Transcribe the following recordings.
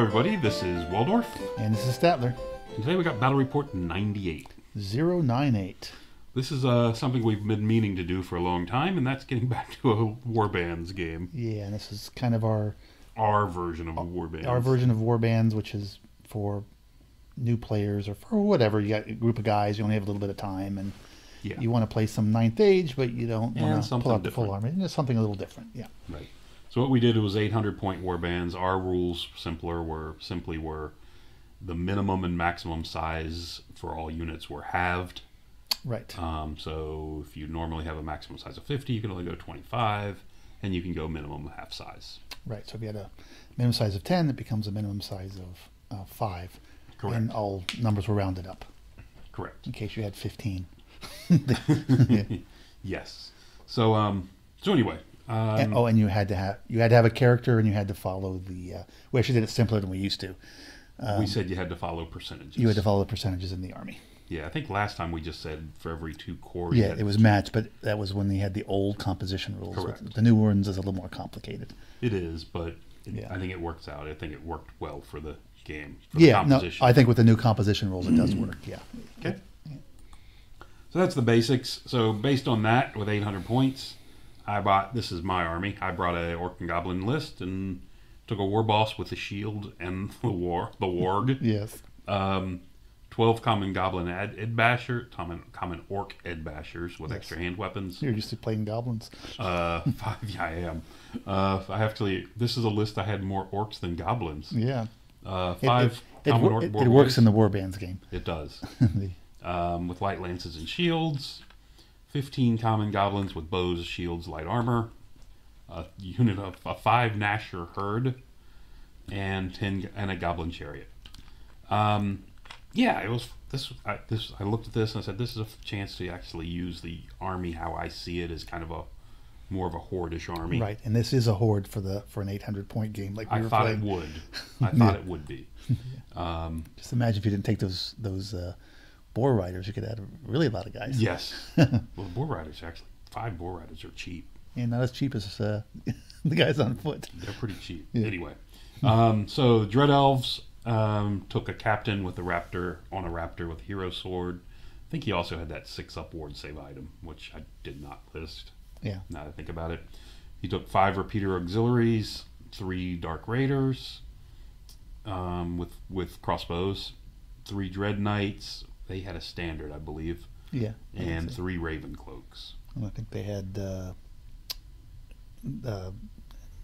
everybody, this is Waldorf. And this is Statler. And today we got Battle Report 98. 098. This is something we've been meaning to do for a long time, and that's getting back to a Warbands game. Yeah, and this is kind of our version of Warbands. Our version of Warbands, which is for new players or for whatever. You got a group of guys, you only have a little bit of time, and you want to play some 9th Age, but you don't want to pull out the full army. It's something a little different, yeah. Right. So what we did was 800-point Warbands. Our rules simply were the minimum and maximum size for all units were halved. Right. So if you normally have a maximum size of 50, you can only go 25, and you can go minimum half size. Right. So if you had a minimum size of 10, it becomes a minimum size of 5. Correct. And all numbers were rounded up. Correct. In case you had 15. Yes. So anyway. And you had to have a character, and you had to follow the. We actually did it simpler than we used to. We said you had to follow percentages. You had to follow the percentages in the army. Yeah, I think last time we just said for every 2 cores. Yeah, it was matched, but that was when they had the old composition rules. Correct. The new ones is a little more complicated. It is, but Yeah. I think it works out. I think it worked well for the game. For Yeah, the no, composition. I think with the new composition rules, it does work. Yeah. Okay. So that's the basics. So based on that, with 800 points, this is my army. I brought a Orc and Goblin list and took a war boss with the shield and the warg. Yes. 12 common Goblin common Orc Ed Bashers with extra hand weapons. You're used to playing goblins. 5, yeah, I am. This is a list I had more Orcs than Goblins. Yeah. 5 common Orc it War works Boys. in the Warbands game. It does. With light lances and shields. 15 common goblins with bows, shields, light armor. A unit of a 5 Nasher herd, and a goblin chariot. Yeah, it was this. I looked at this and I said, this is a chance to actually use the army how I see it as kind of more of a horde-ish army. Right, and this is a horde for an 800-point game like we were playing. It would. I thought it would be. Just imagine if you didn't take those boar riders, you could add really a lot of guys. Yes. Well, the boar riders actually 5 boar riders are cheap. And not as cheap as the guys on foot. They're pretty cheap. Yeah. Anyway, so Dread Elves took a captain with a raptor with hero sword. I think he also had that 6-up ward save item, which I did not list. Yeah. Now that I think about it, he took 5 repeater auxiliaries, 3 dark raiders, with crossbows, 3 dread knights. They had a standard, I believe. Yeah. And 3 raven cloaks. I think they had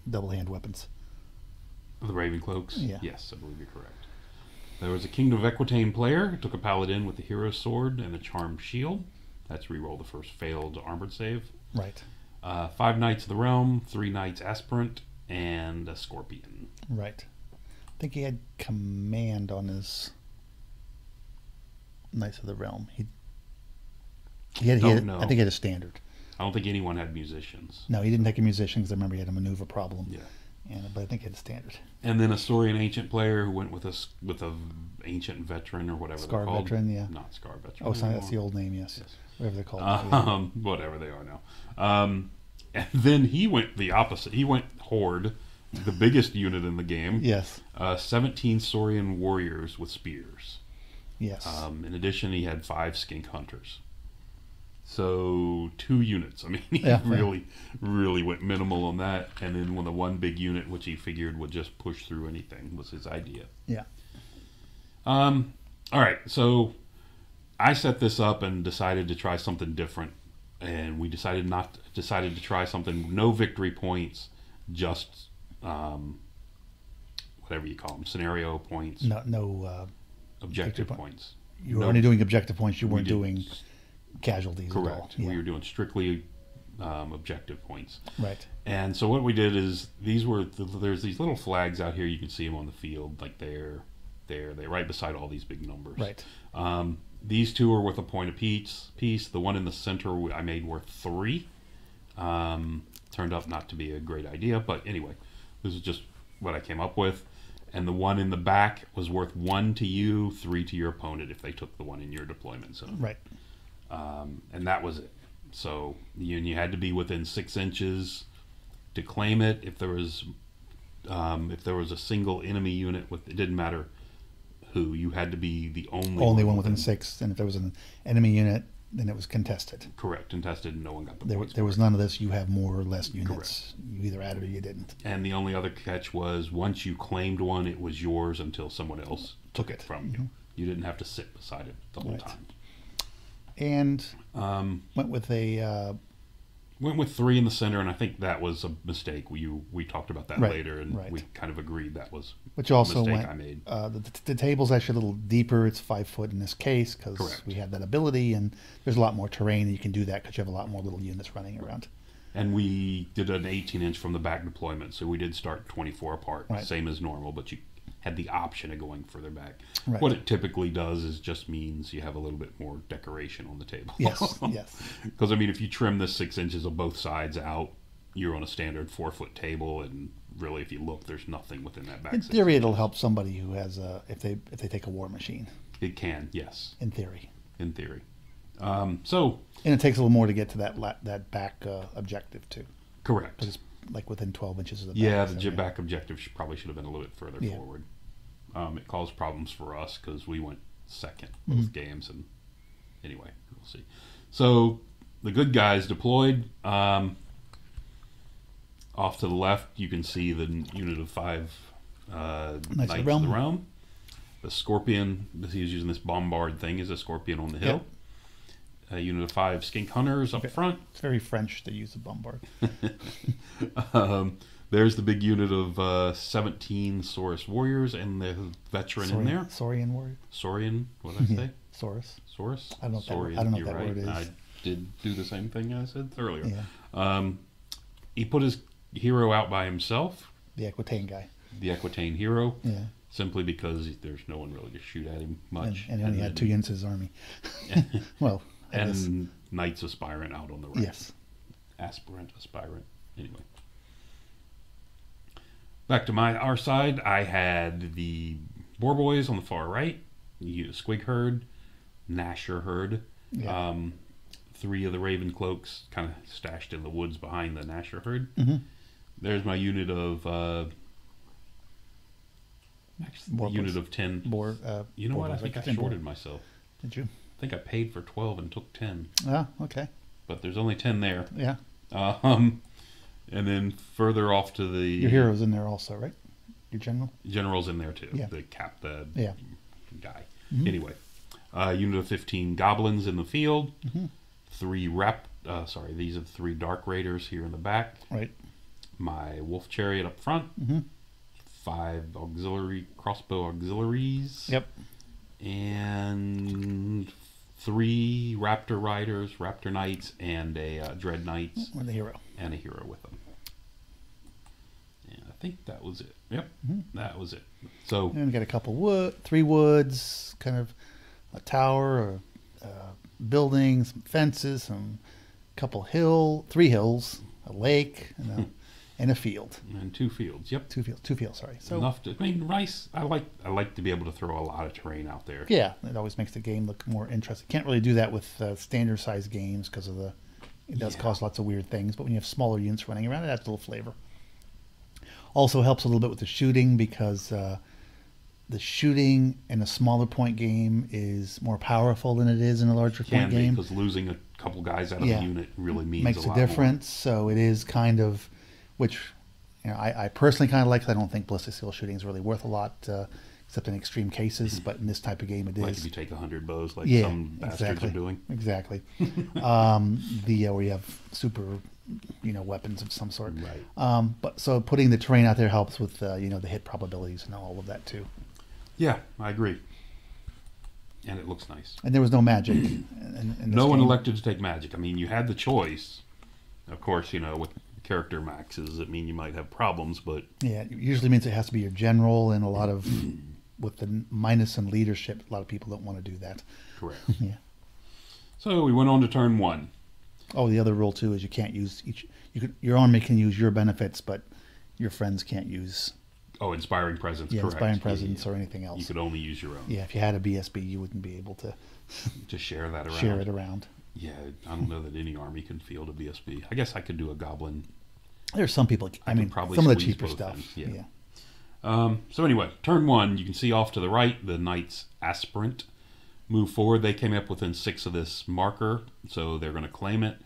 double hand weapons. The raven cloaks? Yeah. Yes, I believe you're correct. There was a Kingdom of Equitaine player who took a paladin with the hero sword and a charmed shield. That's reroll the first failed armored save. Right. 5 Knights of the Realm, 3 Knights Aspirant, and a Scorpion. Right. I think he had command on his Knights of the Realm. I think he had a standard. I don't think anyone had musicians. No, he didn't take a musician because I remember he had a maneuver problem. Yeah. But I think he had a standard. And then a Saurian Ancient player who went with a Ancient Veteran or whatever Scar they're called. Veteran, yeah. Not Scar Veteran. Oh, that's the old name, yes. Whatever they're called. Whatever they are now. And then he went the opposite. He went Horde, the biggest unit in the game. Yes. 17 Saurian warriors with spears. Yes. In addition, he had 5 skink hunters. So 2 units. I mean, he really went minimal on that. And then with the 1 big unit, which he figured would just push through anything, was his idea. Yeah. All right. So I set this up and decided to try something different. And we decided to try something, no victory points, just whatever you call them, scenario points. No objective points. You were only doing objective points. You weren't doing casualties correct. at all. Yeah. We were doing strictly objective points. Right. And so what we did is there's these little flags out here. You can see them on the field, like they're right beside all these big numbers. Right. These 2 are worth a point apiece. The one in the center I made worth 3. Turned out not to be a great idea, but anyway, this is just what I came up with. And the one in the back was worth 1 to you, 3 to your opponent if they took the one in your deployment zone. Right. And that was it. So you had to be within 6 inches to claim it. If there was if there was a single enemy unit with, it didn't matter who, you had to be the only one within 6, and if there was an enemy unit, then it was contested. Correct, contested, and no one got the points. There was none of this. You have more or less units. Correct. You either added or you didn't. And the only other catch was once you claimed one, it was yours until someone else took it from you. You didn't have to sit beside it the whole time. And went with 3 in the center, and I think that was a mistake. We talked about that later, and we kind of agreed that was which also a mistake went, I made. The table's actually a little deeper. It's 5 foot in this case because we have that ability, and there's a lot more terrain, and you can do that because you have a lot more little units running around. And we did an 18-inch from the back deployment, so we did start 24 apart, same as normal, but you had the option of going further back. Right. What it typically does is just means you have a little bit more decoration on the table. Yes, yes. Because, I mean, if you trim this 6 inches of both sides out, you're on a standard 4-foot table, and really, if you look, there's nothing within that back. In theory, it'll help somebody who has if they take a war machine. It can, yes. In theory. In theory. And it takes a little more to get to that back objective too. Correct. It's like within 12 inches of the back. Yeah, the back objective probably should have been a little bit further forward. It caused problems for us because we went second both games, and anyway, we'll see. So the good guys deployed. Off to the left, you can see the unit of 5 Knights of the Realm. The Scorpion, he's using this bombard thing, is a Scorpion on the hill. Yep. A unit of 5 Skink Hunters up front. It's very French to use a bombard. There's the big unit of 17 Saurus Warriors and the veteran in there. Saurian Warrior? Saurian, what did I say? Saurus. Saurus? I don't know what that word is. I did do the same thing I said earlier. Yeah. He put his hero out by himself. The Aquitaine guy. The Aquitaine hero. Yeah. Simply because there's no one really to shoot at him much. And he only had 2 units in his army. Well, and Knights Aspirant out on the right. Yes. Aspirant. Anyway. Back to our side, I had the Boar Boys on the far right, Squig Herd, Nasher Herd, 3 of the Raven Cloaks kind of stashed in the woods behind the Nasher Herd. There's my unit of unit of 10. You know what? I think I shorted myself. Did you? I think I paid for 12 and took 10. Oh, okay. But there's only 10 there. Yeah. And then further off to the... Your hero's in there also, right? Your general? General's in there too. Yeah. The guy. Anyway. Unit of 15 Goblins in the field. 3 these are the 3 Dark Raiders here in the back. Right. My Wolf Chariot up front. 5 crossbow auxiliaries. Yep. And 3 Raptor Riders, Raptor Knights, and a Dread Knights. And a hero. And a hero with them. And I think that was it. Yep, that was it. So and we got a couple 3 woods, kind of a tower, buildings, some fences, some couple 3 hills, a lake, and a field. And 2 fields. Yep. 2 fields. Sorry. So enough to. I mean, Rice. I like to be able to throw a lot of terrain out there. Yeah, it always makes the game look more interesting. Can't really do that with standard size games because of it does cause lots of weird things. But when you have smaller units running around, it adds a little flavor. Also helps a little bit with the shooting because the shooting in a smaller point game is more powerful than it is in a larger point game. Because losing a couple guys out of a unit really means makes a lot difference. More. So it is kind of, which I personally kind of like. I don't think ballistic skill shooting is really worth a lot, except in extreme cases. But in this type of game, it is. Like if you take 100 bows, like some bastards are doing. Exactly. Where you have super, weapons of some sort. Right. But so putting the terrain out there helps with the hit probabilities and all of that too. Yeah, I agree. And it looks nice. And there was no magic. in no one elected to take magic. I mean, you had the choice. Of course, with character maxes, I mean, you might have problems, but... Yeah, it usually means it has to be your general, and a lot of... with the minus in leadership, a lot of people don't want to do that. Correct. Yeah. So we went on to turn 1. Oh, the other rule, too, is you can't use... your army can use your benefits, but your friends can't use... Oh, Inspiring Presence, correct. Inspiring Presence or anything else. You could only use your own. Yeah, if you had a BSB, you wouldn't be able to... to share that around. Share it around. Yeah, I don't know that any army can field a BSB. I guess I could do a Goblin. There's some people... I mean, probably some of the cheaper stuff. Yeah. So anyway, turn 1, you can see off to the right, the Knights Aspirant move forward. They came up within 6 of this marker, so they're going to claim it.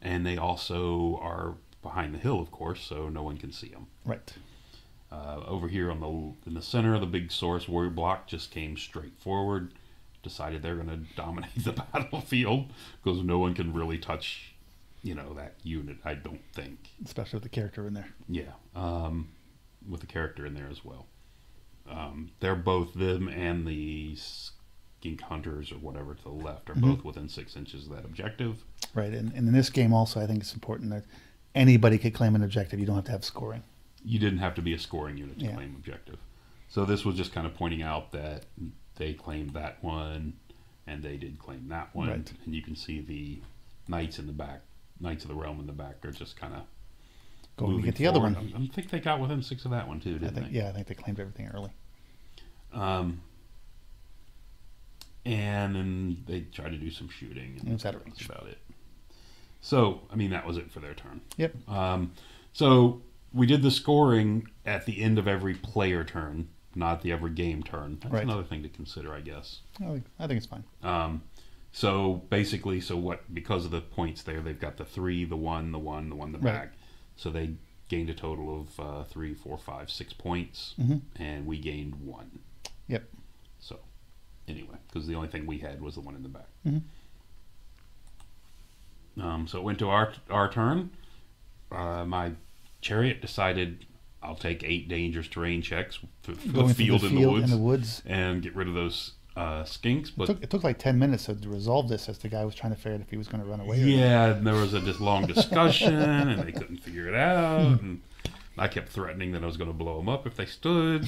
And they also are behind the hill, of course, so no one can see them. Right. Over here in the center, the big Source Warrior block just came straight forward. Decided they're going to dominate the battlefield because no one can really touch, that unit, I don't think. Especially with the character in there. Yeah, with the character in there as well. They're both, them and the Skink Hunters or whatever to the left are both within 6 inches of that objective. Right, and in this game also I think it's important that anybody could claim an objective. You don't have to have scoring. You didn't have to be a scoring unit to claim objective. So this was just kind of pointing out that they claimed that one, and they did claim that one. Right. And you can see the Knights in the back, Knights of the Realm in the back are just kind of going to get the other one. I think they got within 6 of that one too, didn't they? Yeah, I think they claimed everything early. And then they tried to do some shooting. And that's about it. So, that was it for their turn. Yep. So we did the scoring at the end of every player turn, not the every game turn. That's another thing to consider, I guess. I think it's fine. So basically, because of the points there, they've got the 3, the 1, the 1, the 1, the back. So they gained a total of 3, 4, 5, 6 points, and we gained 1. Yep. So anyway, because the only thing we had was the 1 in the back. So it went to our turn. My chariot decided I'll take 8 dangerous terrain checks for the field in the woods and get rid of those skinks. But it took like 10 minutes to resolve this as the guy was trying to figure out if he was going to run away. And there was this long discussion, and they couldn't figure it out. And I kept threatening that I was going to blow them up if they stood,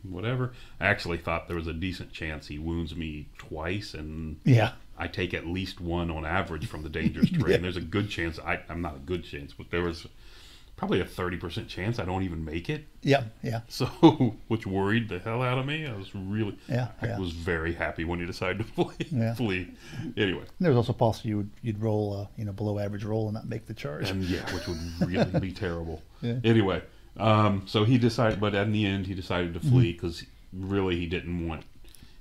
whatever. I actually thought there was a decent chance he wounds me twice, and I take at least 1 on average from the dangerous terrain. There's a good chance, I'm not a good chance, but there was probably a 30% chance I don't even make it. Yeah. So, which worried the hell out of me. I was really, I was very happy when he decided to flee. Anyway. There was also possible you'd roll below average roll and not make the charge. And which would really be terrible. Anyway, so he decided, but in the end he decided to flee because really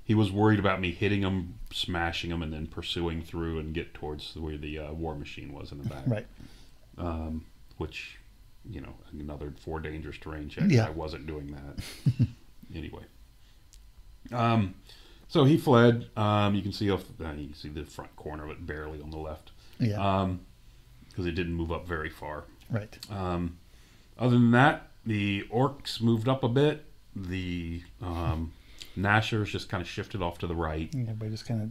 he was worried about me hitting him, smashing him, and then pursuing through and get towards where the war machine was in the back. Right. Which, another 4 dangerous terrain checks. I wasn't doing that. Anyway. So he fled. You can see you can see the front corner of it barely on the left. Yeah. Because it didn't move up very far. Right. Other than that, the orcs moved up a bit. The Nashers just kind of shifted off to the right. Everybody just kind of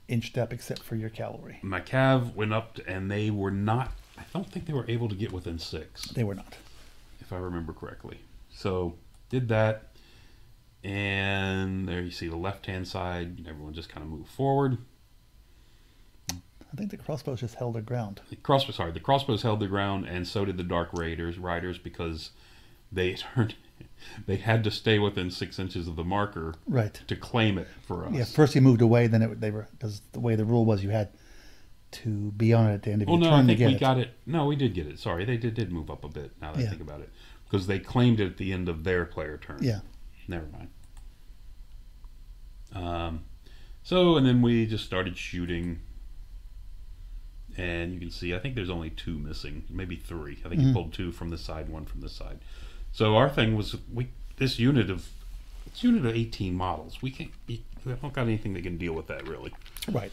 inched up except for your cavalry. My cav went up, and they were not... I don't think they were able to get within 6. They were not. If I remember correctly. So, did that. And there you see the left-hand side. Everyone just kind of moved forward. I think the crossbows just held their ground. The crossbows held their ground, and so did the Dark Riders, because they had to stay within 6 inches of the marker to claim it for us. Yeah, first he moved away, then they were, because the way the rule was, you had to be on it at the end of your turn. I think we got it. No, we did get it. Sorry, they did move up a bit, now that I think about it. Because they claimed it at the end of their player turn. Yeah. Never mind. And then we just started shooting. And you can see, I think there's only 2 missing, maybe 3. I think he pulled 2 from this side, 1 from this side. So our thing was, this unit of 18 models, we don't got anything that can deal with that, really. Right.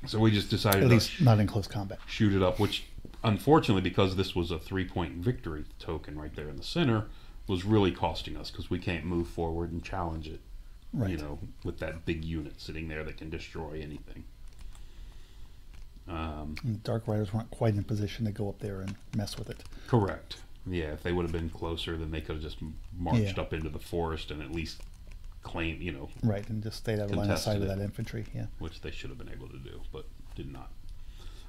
So we just decided at least not in close combat. Shoot it up, which unfortunately, because this was a 3-point victory token right there in the center, was really costing us because we can't move forward and challenge it. Right. With that big unit sitting there that can destroy anything. The Dark Riders weren't quite in position to go up there and mess with it. Correct. Yeah, if they would have been closer, then they could have just marched up into the forest and at least claimed, Right, and just stayed out of line of sight of that infantry, which they should have been able to do, but did not.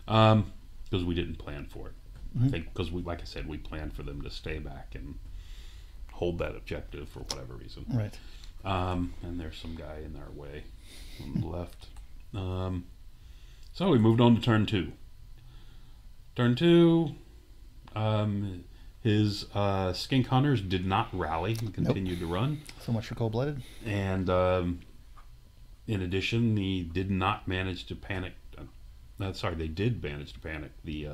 Because we didn't plan for it. I think because like I said, we planned for them to stay back and hold that objective for whatever reason. Right. And there's some guy in our way on the left. So we moved on to turn 2. Turn 2, His skink hunters did not rally and continued to run. So much for cold-blooded. And in addition, he did not manage to panic. Sorry, they did manage to panic the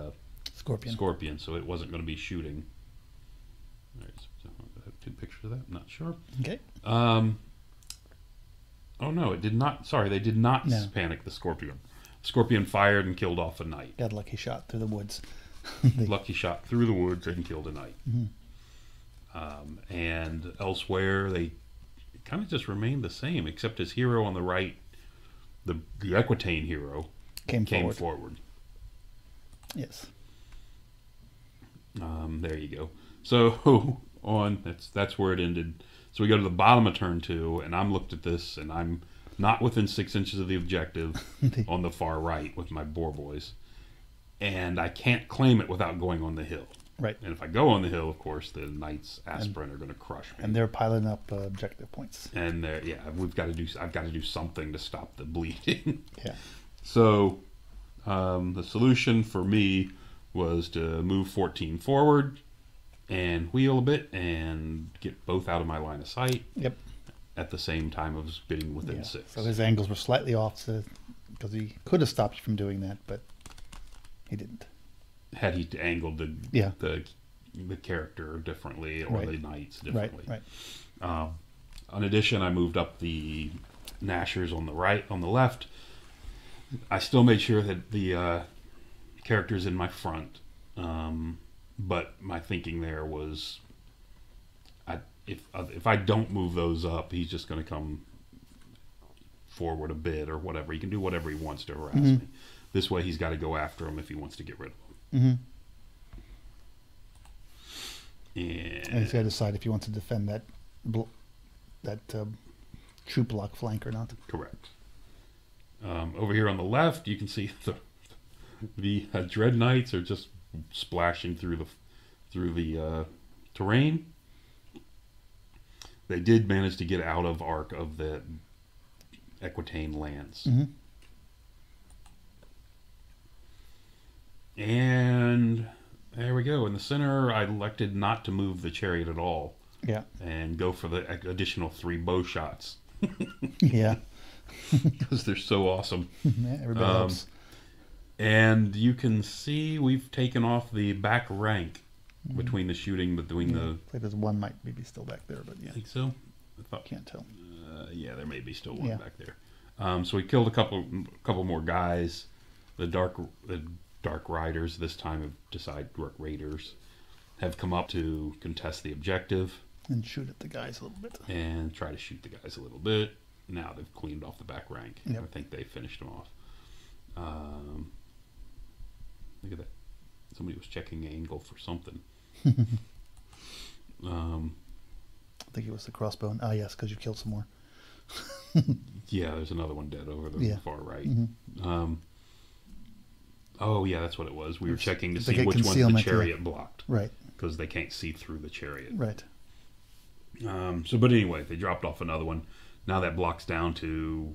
scorpion, so it wasn't going to be shooting. All right, so I have 2 pictures of that. I'm not sure. Okay. Oh no, it did not. Sorry, they did not panic the scorpion. Scorpion fired and killed off a knight. Got a lucky shot through the woods. Lucky shot through the woods and killed a knight. And elsewhere, they kind of just remained the same, except his hero on the right, the Equitane hero, came forward. Yes. There you go. So that's where it ended. So we go to the bottom of turn 2, and I'm looked at this, and I'm not within 6 inches of the objective on the far right with my boar boys. And I can't claim it without going on the hill. Right. And if I go on the hill, of course, the knights aspirin are going to crush me. And they're piling up objective points. And I've got to do something to stop the bleeding. Yeah. So the solution for me was to move 14 forward and wheel a bit and get both out of my line of sight. Yep. At the same time of spinning within 6. So his angles were slightly off because he could have stopped you from doing that, but he didn't. Had he angled the character differently or the knights differently. Right. In addition, I moved up the Nashers on the left. I still made sure that the characters in my front, but my thinking there was, if I don't move those up, he's just going to come forward a bit or whatever. He can do whatever he wants to harass me. This way, he's got to go after him if he wants to get rid of him. And he's got to decide if he wants to defend that troop block flank or not. Correct. Over here on the left, you can see the Dread Knights are just splashing through the terrain. They did manage to get out of arc of the Equitane lands. And there we go. In the center, I elected not to move the chariot at all. Yeah. And go for the additional 3 bow shots. Yeah. Because they're so awesome. Yeah, everybody helps. And you can see we've taken off the back rank between the shooting, like there's one might maybe still back there, but yeah. I think so. Can't tell. Yeah, there may be still one back there. So we killed a couple more guys. The Dark Riders this time have decided raiders have come up to contest the objective and shoot at the guys a little bit and try to shoot the guys a little bit. Now they've cleaned off the back rank. Yep. I think they finished them off. Look at that. Somebody was checking angle for something. I think it was the crossbow. Ah, yes, because you killed some more. Yeah, there's another one dead over the far right. Oh, yeah, that's what it was. We were checking to see which one's the chariot blocked. Right. Because they can't see through the chariot. Right. But anyway, they dropped off another one. Now that blocks down to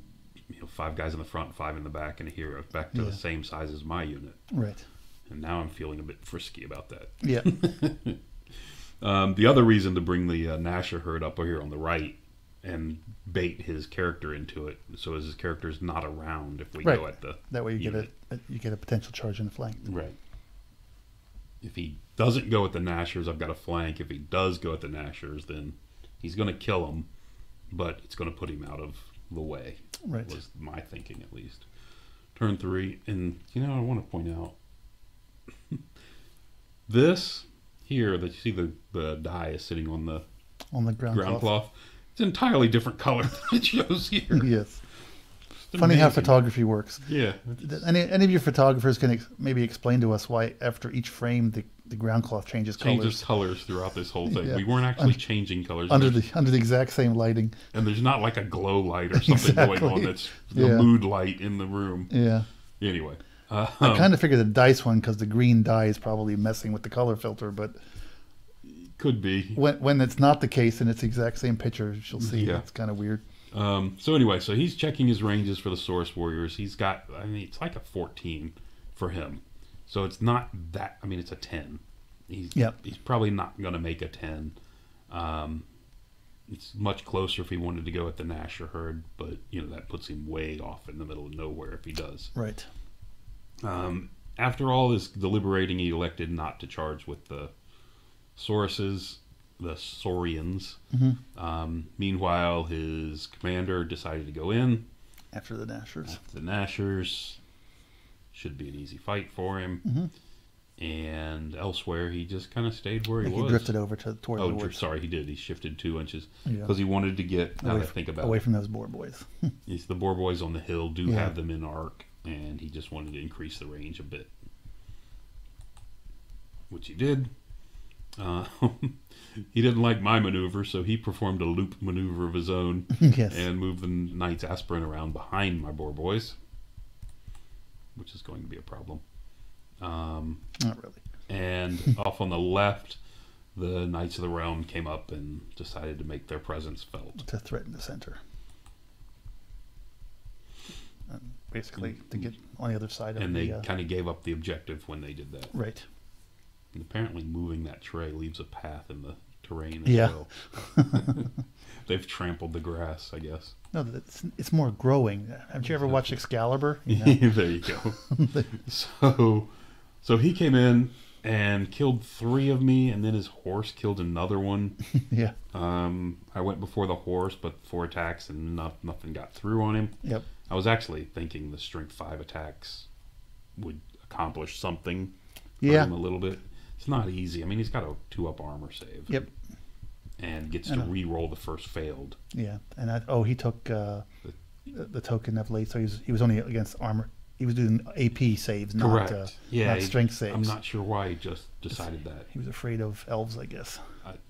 5 guys in the front, 5 in the back, and a hero. Back to the same size as my unit. Right. And now I'm feeling a bit frisky about that. Yeah. The other reason to bring the Nasher herd up here on the right and bait his character into it, so as his character's not around if we go at the that way you get a potential charge in the flank. Right. If he doesn't go at the Nashers, I've got a flank. If he does go at the Nashers, then he's going to kill him, but it's going to put him out of the way. Right. Was my thinking, at least. Turn 3, and I want to point out this here that you see the die is sitting on the ground cloth. It's an entirely different color than it shows here. Yes. Funny how photography works. Yeah. Any of your photographers can maybe explain to us why after each frame the ground cloth changes colors throughout this whole thing. Yeah. We weren't actually changing colors under the exact same lighting. And there's not like a glow light or something going on that's the mood light in the room. Yeah. Anyway. I kind of figured the dice one because the green dye is probably messing with the color filter, but could be. When it's not the case and it's the exact same picture, you'll see it's kind of weird. So anyway, so he's checking his ranges for the Source Warriors. He's got, it's like a 14 for him. So it's not that, it's a 10. he's probably not going to make a 10. It's much closer if he wanted to go at the Nasher herd, but that puts him way off in the middle of nowhere if he does. Right. After all this deliberating, he elected not to charge with the Sauruses, the Saurians. Meanwhile, his commander decided to go in after the Nashers. The Nashers should be an easy fight for him. And elsewhere, he just kind of stayed where he was. He drifted over toward the woods. Sorry, he did. He shifted 2 inches because he wanted to get away from those boar boys. The boar boys on the hill do have them in arc, and he just wanted to increase the range a bit, which he did. He didn't like my maneuver, so he performed a loop maneuver of his own and moved the Knight's Aspirin around behind my boar boys, which is going to be a problem. Not really. And off on the left, the Knights of the Realm came up and decided to make their presence felt. To threaten the center. Basically, to get on the other side of and they kind of gave up the objective when they did that. Right. And apparently moving that tray leaves a path in the terrain as well. They've trampled the grass, I guess. No, it's more growing. Haven't you ever watched Excalibur? There you go. So he came in and killed 3 of me, and then his horse killed another one. I went before the horse, but 4 attacks, and nothing got through on him. Yep. I was actually thinking the strength 5 attacks would accomplish something for him a little bit. It's not easy. I mean, he's got a 2-up armor save. Yep. And gets to re-roll the first failed. Yeah, and he took the token of late, so he was only against armor. He was doing AP saves, not strength saves. I'm not sure why he just decided that. He was afraid of elves, I guess.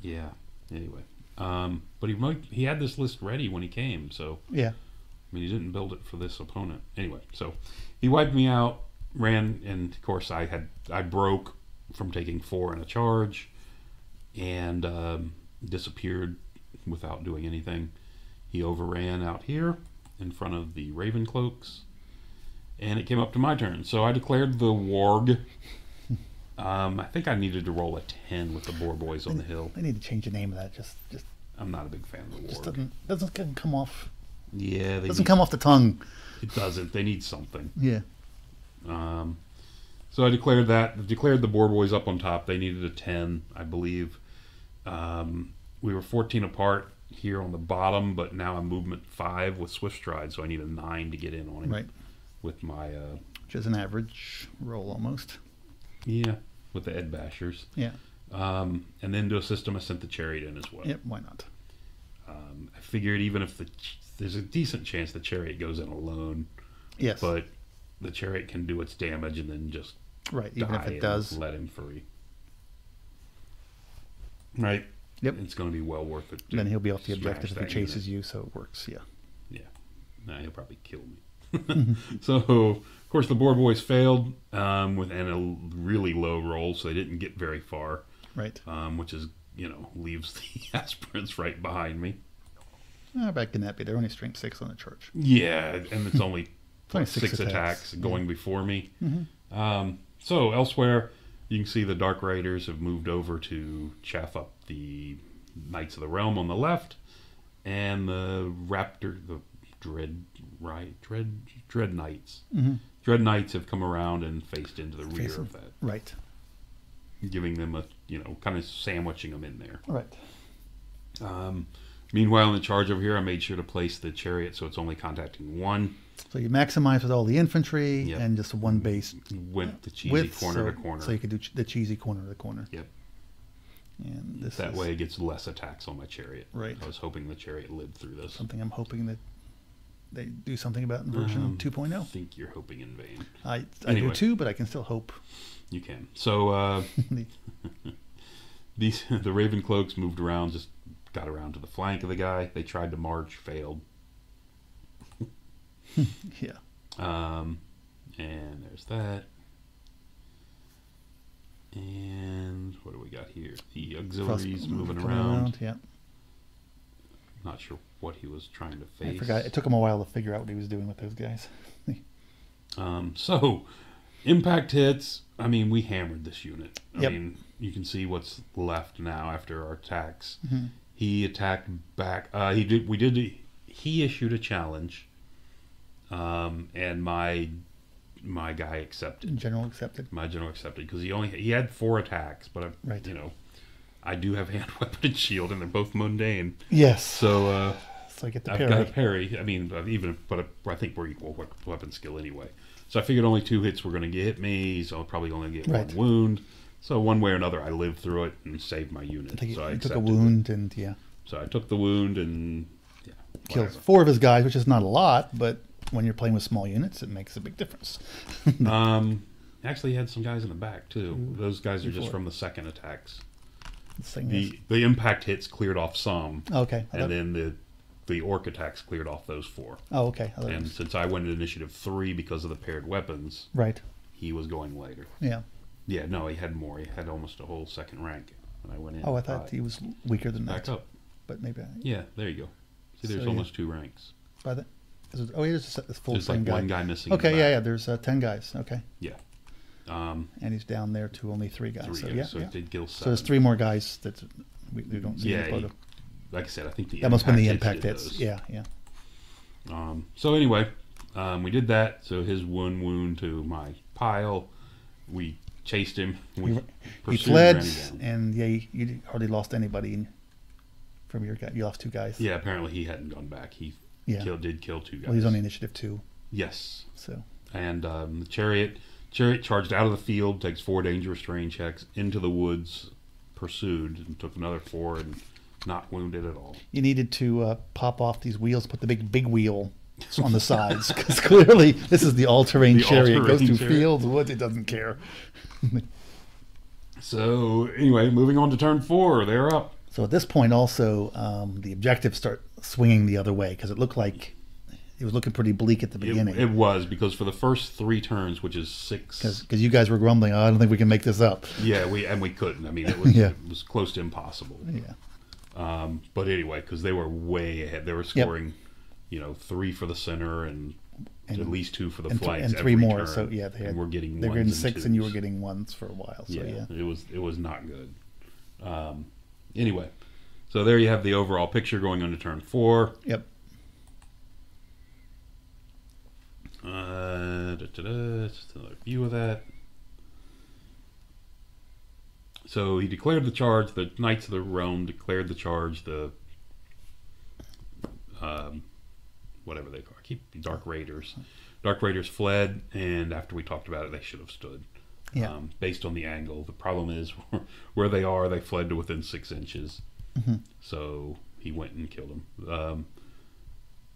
Anyway, but he had this list ready when he came, so yeah. I mean, he didn't build it for this opponent. Anyway, so he wiped me out, ran, and of course I broke from taking 4 in a charge, and disappeared without doing anything. He overran out here in front of the Raven Cloaks, and it came up to my turn. So I declared the warg. I think I needed to roll a 10 with the boar boys on the hill. They need to change the name of that. Just I'm not a big fan of the warg. Just doesn't come off. Yeah, it doesn't come off the tongue. It doesn't. They need something. Yeah. So I declared the boar boys up on top. They needed a 10, I believe. We were 14 apart here on the bottom, but now I'm movement 5 with Swift Stride, so I need a 9 to get in on him. Right. With my which is an average roll almost. Yeah, with the Ed Bashers. Yeah. And then to assist him, I sent the Chariot in as well. Yep, why not? I figured even if there's a decent chance the Chariot goes in alone. Yes. But the Chariot can do its damage and then just even if it does, let him free. Right. Yep. It's going to be well worth it. Then he'll be off the objective if he chases you, so it works. Yeah. Yeah. Nah, he'll probably kill me. So, of course, the boar boys failed with a really low roll, so they didn't get very far. Right. Which is, leaves the aspirants right behind me. Back in that bit, they're only strength 6 on the charge. Yeah, and it's only 6 attacks going before me. So elsewhere, you can see the Dark Raiders have moved over to chaff up the Knights of the Realm on the left, and the Dread Knights. Dread Knights have come around and faced into the rear of that. Right. Giving them a, kind of sandwiching them in there. Right. Meanwhile, in the charge over here, I made sure to place the Chariot so it's only contacting 1. So you maximize with all the infantry and just one base. Went the cheesy corner to corner. So you could do the cheesy corner to corner. Yep. And that way it gets less attacks on my Chariot. Right. I was hoping the Chariot lived through this. Something I'm hoping that they do something about in version 2.0. I think you're hoping in vain. I do too, but I can still hope. You can. So the Raven Cloaks moved around, just got around to the flank of the guy. They tried to march, failed. Yeah. And there's that. And what do we got here? The auxiliaries moving around. Yeah. Not sure what he was trying to face. I forgot. It took him a while to figure out what he was doing with those guys. So Impact hits. I mean, we hammered this unit. I Yep. mean, you can see what's left now after our attacks. Mm-hmm. He attacked back. He did. We did. He issued a challenge, and my guy accepted. General accepted. My general accepted because he had 4 attacks, but right. You know, I do have hand weapon and shield, and they're both mundane. Yes. So. So I get the I've parry. got a parry. I mean, I think we're equal weapon skill anyway. So I figured only 2 hits were going to get me, so I'll probably only get 1 wound. So one way or another, I lived through it and saved my unit. So I took a wound and So I took the wound and killed 4 of his guys, which is not a lot, but when you're playing with small units, it makes a big difference. Actually, he had some guys in the back too. Those guys are just from the second attacks. The impact hits cleared off some. Okay. And then the orc attacks cleared off those 4. Oh, okay. And since I went in initiative 3 because of the paired weapons, right, he was going later. Yeah. Yeah, no, he had more. He had almost a whole second rank when I went in. Oh, I thought he was weaker than that. Back up. But maybe. Yeah, there you go. See, there's almost 2 ranks. By the. Here's a full There's like one guy missing. Okay, yeah. There's 10 guys. Okay. Yeah. And he's down there to only 3 guys. 3 guys. So he did kill 7. So there's 3 more guys that we don't see. Yeah. Like I said, I think that must have been the impact hits. Yeah. So anyway, we did that. So his wound to my pile, we chased him. He fled, and you hardly lost anybody from your guy. You lost 2 guys. Yeah, apparently he hadn't gone back. He did kill 2 guys. Well, he's on initiative 2. Yes. So. And the chariot charged out of the field, takes 4 dangerous terrain checks, into the woods, pursued, and took another 4 and not wounded at all. You needed to pop off these wheels, put the big wheel on the sides, because clearly this is the all-terrain chariot. It goes through fields, woods, it doesn't care. So anyway, moving on to turn 4, they're up. So at this point also, the objectives start swinging the other way, because it looked like it was looking pretty bleak at the beginning. It was, because for the first 3 turns, which is 6... Because you guys were grumbling, I don't think we can make this up. Yeah, we couldn't. I mean, it was close to impossible. Yeah. But anyway, because they were way ahead. They were scoring, 3 for the center and at least 2 for the flanks, and 3 more. Turn. So yeah, they were getting. They were getting 6, 2s. and you were getting 1s for a while. So yeah. It was not good. Anyway, so there you have the overall picture going on to turn 4. Yep. Just another view of that. So he declared the charge. The Knights of the Realm declared the charge. The whatever they call it, Dark Raiders. Dark Raiders fled, and after we talked about it, they should have stood. Yeah. Based on the angle, the problem is where they are. They fled to within 6 inches. Mm-hmm. So he went and killed them.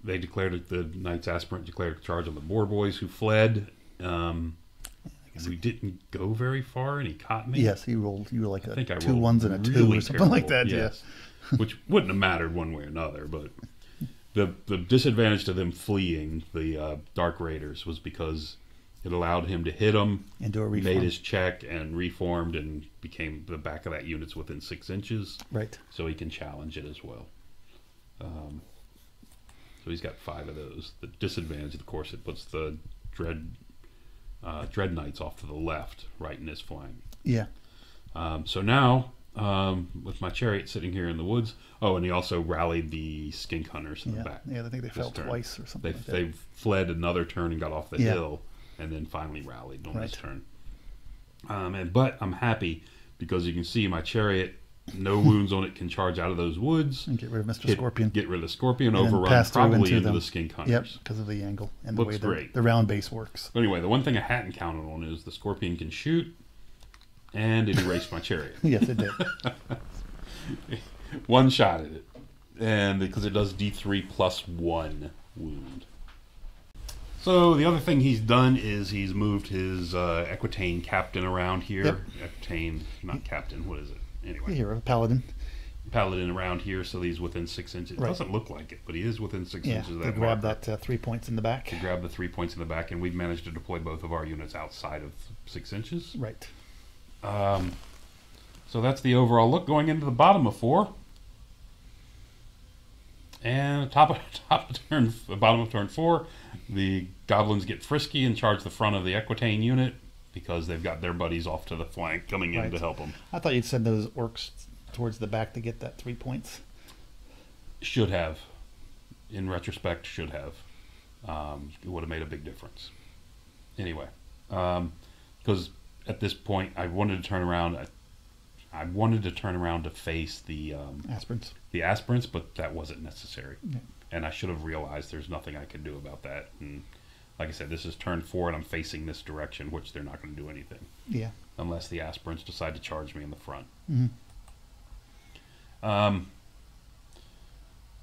They declared the Knights Aspirant declared a charge on the Boar Boys who fled. We didn't go very far, and he caught me. Yes, you were like I think I 2 1s and a 2 really or something like that. Yes, which wouldn't have mattered one way or another. But the disadvantage to them fleeing the Dark Raiders was because it allowed him to hit them and do a reform. Made his check and reformed and became the back of that unit's within 6 inches. Right. So he can challenge it as well. So he's got 5 of those. The disadvantage, of course, it puts the Dread Knights off to the left, right in his flank. Yeah. So now, with my chariot sitting here in the woods, and he also rallied the Skink Hunters in the back. Yeah, I think they fell twice or something. They fled another turn and got off the hill, and then finally rallied on his turn. But I'm happy because you can see my chariot. No wounds on it, can charge out of those woods. And get rid of Mr. Scorpion. Get rid of the Scorpion, overrun probably into the Skink Hunters. Yep, because of the angle and Looks the way great. the round base works. But anyway, the one thing I hadn't counted on is the Scorpion can shoot, and it erased my chariot. Yes, it did. One shot at it. And because it does D3 plus 1 wound. So the other thing he's done is he's moved his Equitane captain around here. Yep. Equitane, not captain, what is it? Anyway. Here, a paladin. Paladin around here, so he's within 6 inches. It doesn't look like it, but he is within 6 inches of that. To grab that 3 points in the back. To grab the 3 points in the back, and we've managed to deploy both of our units outside of 6 inches. Right. So that's the overall look going into the bottom of 4. And bottom of turn 4, the goblins get frisky and charge the front of the Equitane unit. because they've got their buddies off to the flank coming in to help them. I thought you'd send those orcs towards the back to get that 3 points. Should have. In retrospect, should have. It would have made a big difference. Anyway, because at this point, I wanted to turn around. I wanted to turn around to face the aspirants. The aspirants, but that wasn't necessary. Yeah. And I should have realized there's nothing I could do about that. And like I said, this is turn 4, and I'm facing this direction, which they're not going to do anything. Yeah. Unless the aspirants decide to charge me in the front.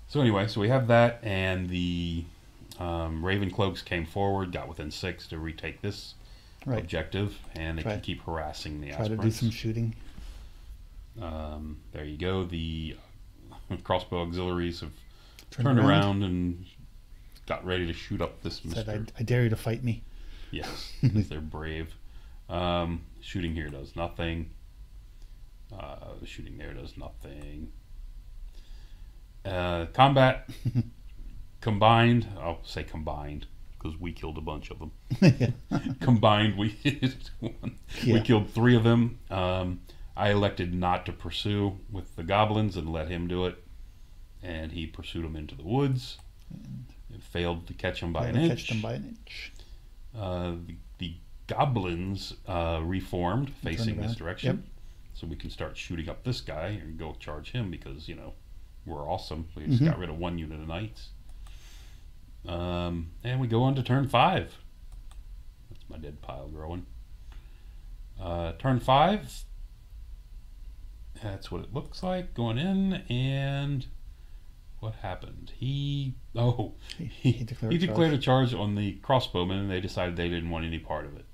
So anyway, so we have that, and the Raven Cloaks came forward, got within 6 to retake this objective, and they can keep harassing the aspirants. Try to do some shooting. There you go. The crossbow auxiliaries have turned around and got ready to shoot up this Said, I dare you to fight me. Yes, because they're brave. Shooting here does nothing. Shooting there does nothing. Combat combined. I'll say combined because we killed a bunch of them. Combined, we killed 3 of them. I elected not to pursue with the goblins and let him do it, and he pursued them into the woods. It failed to catch them by an inch. The goblins reformed facing this direction, so we can start shooting up this guy and go charge him because we're awesome. We just got rid of 1 unit of knights. And we go on to turn 5. That's my dead pile growing. Turn 5. That's what it looks like going in, and what happened? He declared a charge on the crossbowmen, and they decided they didn't want any part of it.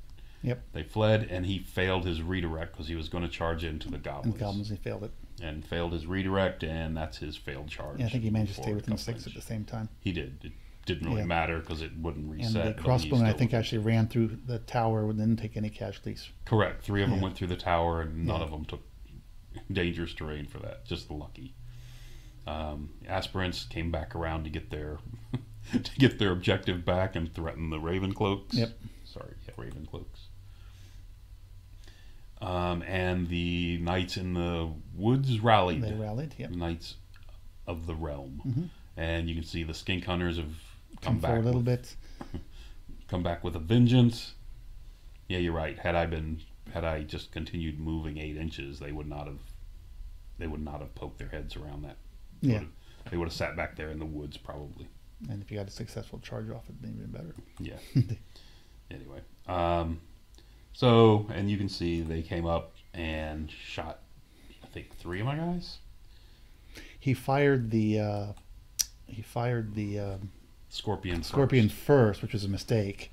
Yep. They fled, and he failed his redirect because he was going to charge into the goblins. And goblins, he failed it. And failed his redirect, and that's his failed charge. Yeah, I think he managed to stay within 6 at the same time. He did. It didn't really matter because it wouldn't reset. And the crossbowmen, I think, actually ran through the tower and didn't take any casualties. Correct. 3 of them went through the tower, and none of them took dangerous terrain for that. Just lucky. Aspirants came back around to get their objective back and threaten the Raven Cloaks. Raven Cloaks. And the knights in the woods rallied. They rallied, The knights of the realm. And you can see the skink hunters have come back a little bit. Come back with a vengeance. Yeah, you're right. Had I just continued moving 8 inches, they would not have poked their heads around that. They would have sat back there in the woods probably. And if you got a successful charge off, it'd be even better. Yeah. Anyway, so, and you can see they came up and shot, I think, 3 of my guys. He fired the Scorpion first, which was a mistake.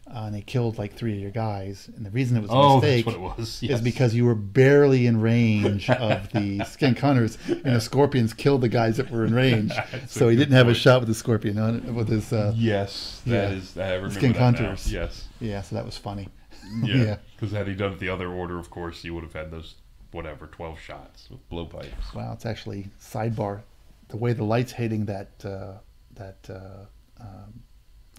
And he killed like 3 of your guys. And the reason it was a mistake that's what it was. is because you were barely in range of the skink hunters, and the scorpions killed the guys that were in range. So he didn't have a shot with the scorpion on it, with his I remember skink that hunters. Now. Yes. Yeah, so that was funny. Yeah, because had he done it the other order, of course, he would have had those 12 shots with blowpipes. Wow, it's actually sidebar. The way the light's hitting that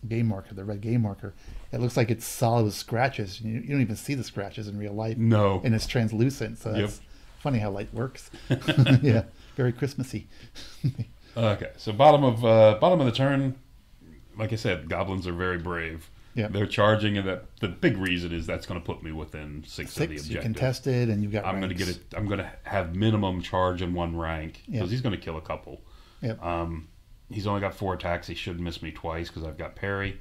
game marker, the red game marker, it looks like it's solid with scratches. You don't even see the scratches in real life. No. And it's translucent, so that's funny how light works. Yeah, very Christmassy. Okay, so bottom of the turn, like I said, goblins are very brave. Yeah, they're charging, and the big reason is that's going to put me within 6 of the objective. You can test it, and you've got. I'm going to get it. I'm going to have minimum charge in 1 rank because he's going to kill a couple. Yep. He's only got 4 attacks. He should miss me twice because I've got parry.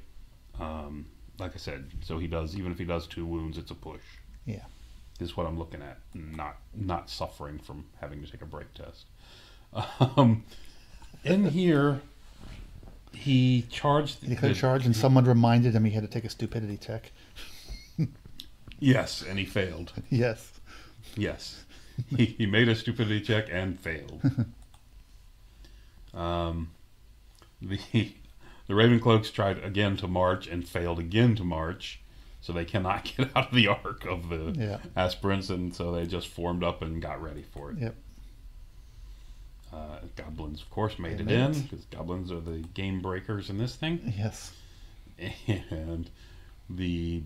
Like I said, so he does. Even if he does 2 wounds, it's a push. Yeah, is what I'm looking at. Not suffering from having to take a break test. In here, he charged. He could have charged, and someone reminded him he had to take a stupidity check. Yes, and he failed. Yes. He made a stupidity check and failed. The Ravencloaks tried again to march and failed again to march, so they cannot get out of the arc of the aspirants, and so they just formed up and got ready for it. Yep. Goblins, of course, made it in, because goblins are the game breakers in this thing. Yes. And the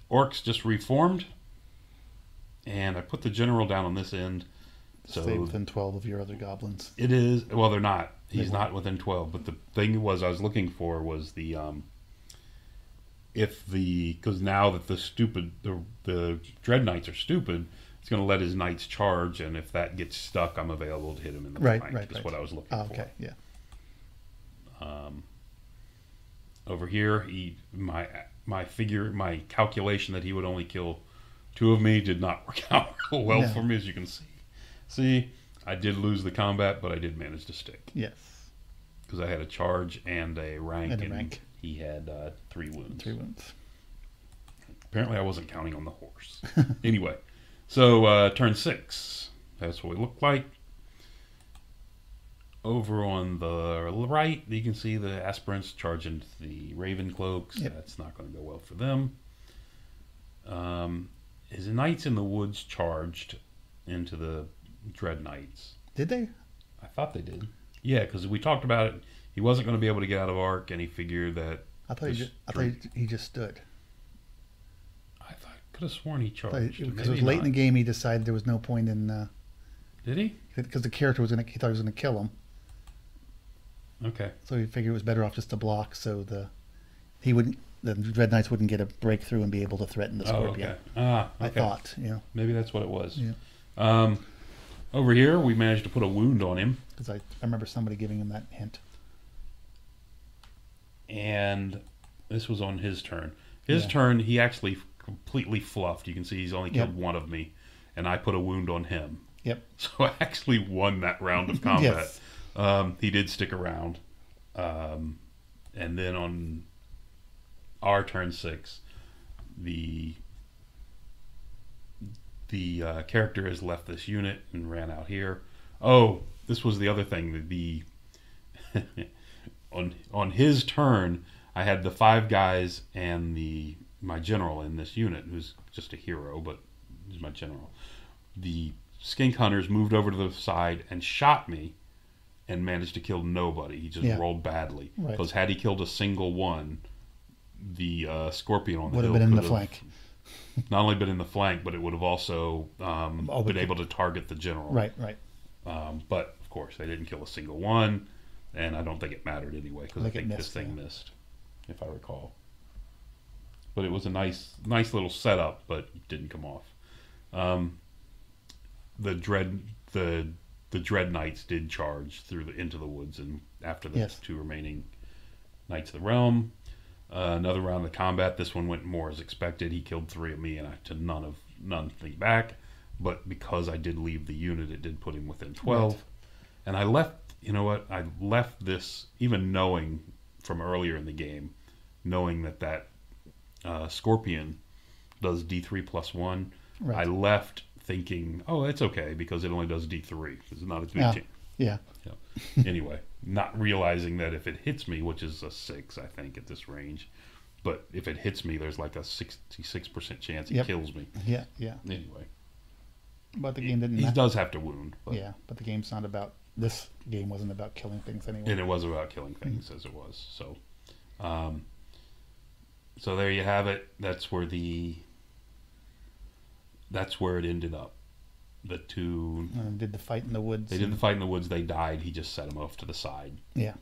orcs just reformed, and I put the general down on this end. So stay within 12 of your other goblins. It is, well, they're not. He's not within 12. But the thing was, I was looking for was the because now that the Dread Knights are stupid, it's going to let his knights charge, and if that gets stuck, I'm available to hit him in the flank. That's what I was looking for. Okay, yeah. Over here, my calculation that he would only kill 2 of me did not work out real well for me, as you can see. See, I did lose the combat, but I did manage to stick. Yes. Because I had a charge and a rank, he had 3 wounds. 3 wounds. Apparently, I wasn't counting on the horse. Anyway, so turn 6. That's what we look like. Over on the right, you can see the aspirants charge into the Raven Cloaks. Yep. That's not going to go well for them. His Knights in the Woods charged into the Dread Knights. Did they? I thought they did. Yeah, because we talked about it. He wasn't going to be able to get out of arc, and he figured that... I thought he just stood. I could have sworn he charged. Because it was late in the game, he decided there was no point in... Did he? Because the character he thought he was going to kill him. Okay. So he figured it was better off just to block, so the Dread Knights wouldn't get a breakthrough and be able to threaten the Scorpion. Okay. I thought, maybe that's what it was. Yeah. Over here, we managed to put a wound on him. Because I remember somebody giving him that hint. And this was on his turn. His turn, he actually completely fluffed. You can see he's only killed 1 of me, and I put a wound on him. Yep. So I actually won that round of combat. Yes. He did stick around. And then on our turn 6, the character has left this unit and ran out here. Oh, this was the other thing. The on his turn, I had the 5 guys and my general in this unit, who's just a hero, but he's my general. The skink hunters moved over to the side and shot me, and managed to kill nobody. He just rolled badly. Because had he killed a single one, the Scorpion on the hill would have been in the flank. Not only been in the flank, but it would have also been able to target the general. Right. But of course, they didn't kill a single one, and I don't think it mattered anyway, because I think this thing missed, if I recall. But it was a nice little setup, but it didn't come off. The Dread Knights did charge into the woods, and after the 2 remaining Knights of the Realm. Another round of combat. This one went more as expected. He killed 3 of me, and I took none back. But because I did leave the unit, it did put him within 12. Right. And I left. You know what? I left this even knowing from earlier in the game, knowing that Scorpion does D3 plus 1. Right. I left thinking, oh, it's okay because it only does D3. It's not as big chance. Yeah. Anyway, not realizing that if it hits me, which is a 6, I think, at this range, but if it hits me, there's like a 66% chance it kills me. Yeah. Anyway. But the game didn't... He does have to wound. But. Yeah, but the game's not about... This game wasn't about killing things anyway. And it was about killing things, as it was. So, so there you have it. That's where it ended up. The 2 did the fight in the woods. They did the fight in the woods. They died. He just set them off to the side. Yeah.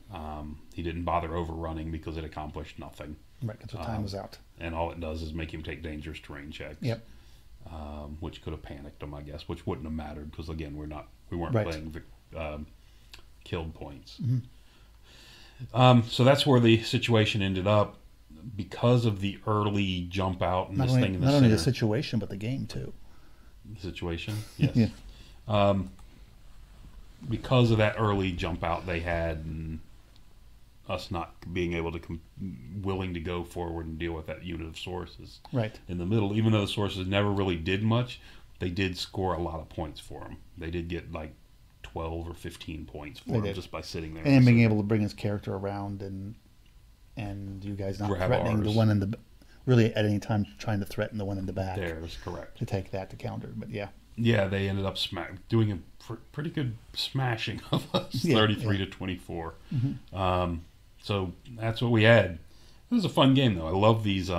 He didn't bother overrunning because it accomplished nothing. Right, because the time was out. And all it does is make him take dangerous terrain checks. Yep. Which could have panicked him, I guess. Which wouldn't have mattered because again, we weren't playing killed points. Mm-hmm. So that's where the situation ended up. Because of the early jump out and not only the situation, but the game too. The situation, yes. Yeah. Because of that early jump out they had, and us not being able to willing to go forward and deal with that unit of sources in the middle, even though the sources never really did much, they did score a lot of points for him. They did get like 12 or 15 points for him just by sitting there and being able to bring his character around and you guys not threatening the one in the really at any time trying to threaten the one in the back. There's correct to take that to counter, but yeah, they ended up doing a pretty good smashing of us, 33 to 24. Mm-hmm. So that's what we had. It was a fun game though. I love these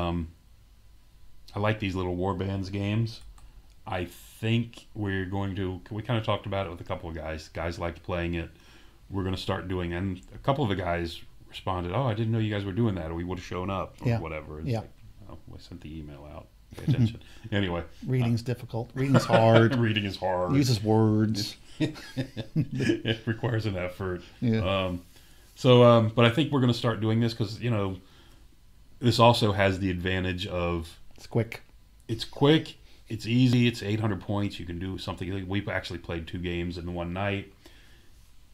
I like these little Warbands games. I think we're going to. We kind of talked about it with a couple of guys. Guys liked playing it. We're going to start doing, and a couple of the guys responded, "Oh, I didn't know you guys were doing that, or we would have shown up, or whatever." It's like, oh, I sent the email out. Pay attention. Anyway, reading's difficult. Reading's hard. Reading is hard. Uses words. It requires an effort. Yeah. But I think we're going to start doing this because this also has the advantage of it's quick. It's quick. It's easy. It's 800 points. You can do something. We've actually played 2 games in one night.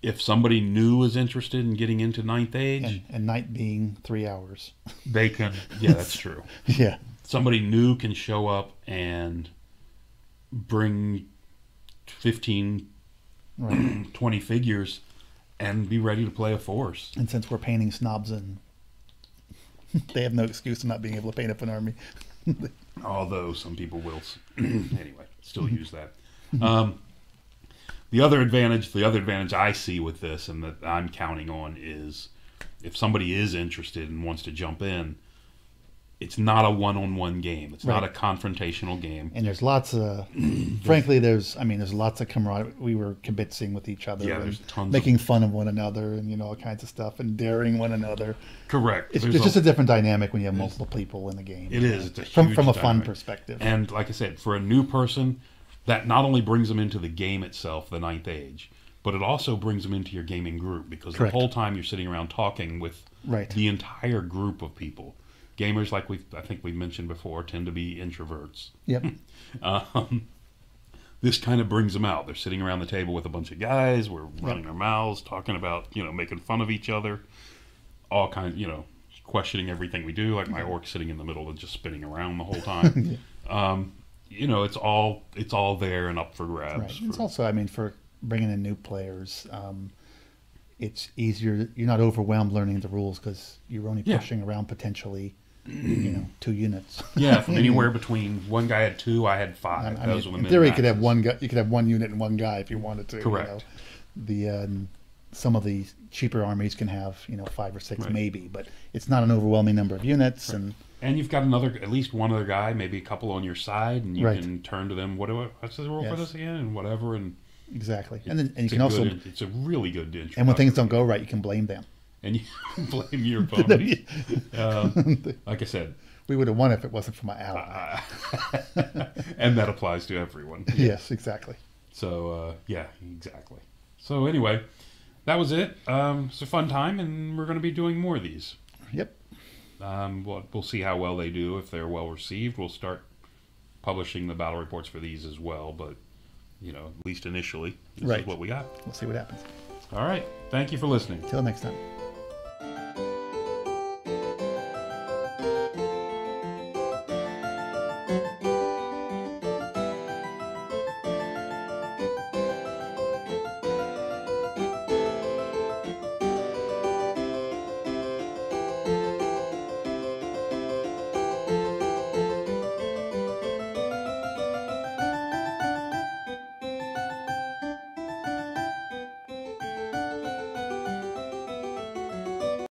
If somebody new is interested in getting into Ninth Age, and night being 3 hours, they can. Yeah, that's true. Yeah. Somebody new can show up and bring 15, 20 figures and be ready to play a force. And since we're painting snobs, and they have no excuse of not being able to paint up an army. Although some people will, anyway, still use that. The other advantage I see with this, and that I'm counting on, is if somebody is interested and wants to jump in, it's not a one-on-one game. It's not a confrontational game. And there's lots of, frankly, there's lots of camaraderie. We were kibitzing with each other, there's tons making fun of one another, and all kinds of stuff, and daring one another. Correct. It's just a different dynamic when you have multiple people in the game. It is. It's a huge from a fun perspective. And like I said, for a new person, that not only brings them into the game itself, the Ninth Age, but it also brings them into your gaming group, because the whole time you're sitting around talking with the entire group of people. Gamers, like I think we've mentioned before, tend to be introverts. Yep. This kind of brings them out. They're sitting around the table with a bunch of guys. We're running our mouths, talking about, making fun of each other. All kinds, questioning everything we do. Like my orc sitting in the middle and just spinning around the whole time. It's all there and up for grabs. Right. It's also, for bringing in new players, it's easier. You're not overwhelmed learning the rules because you're only pushing around potentially 2 units. Yeah, from anywhere between one guy had 2, I had 5. In theory, you could have one guy. You could have 1 unit and 1 guy if you wanted to. Correct. Some of the cheaper armies can have 5 or 6 maybe, but it's not an overwhelming number of units. And you've got at least one other guy, maybe a couple on your side, and you can turn to them. What's the rule for this again? And whatever. And exactly. And you can also. It's a really good introduction. And when things don't go right, you can blame them. And you blame your opponent. Like I said, we would have won if it wasn't for my ally. And that applies to everyone. Yes, exactly. So, exactly. So anyway, that was it. It's a fun time, and we're going to be doing more of these. Yep. We'll see how well they do. If they're well received, we'll start publishing the battle reports for these as well. But, at least initially, this is what we got. We'll see what happens. All right. Thank you for listening. Till next time.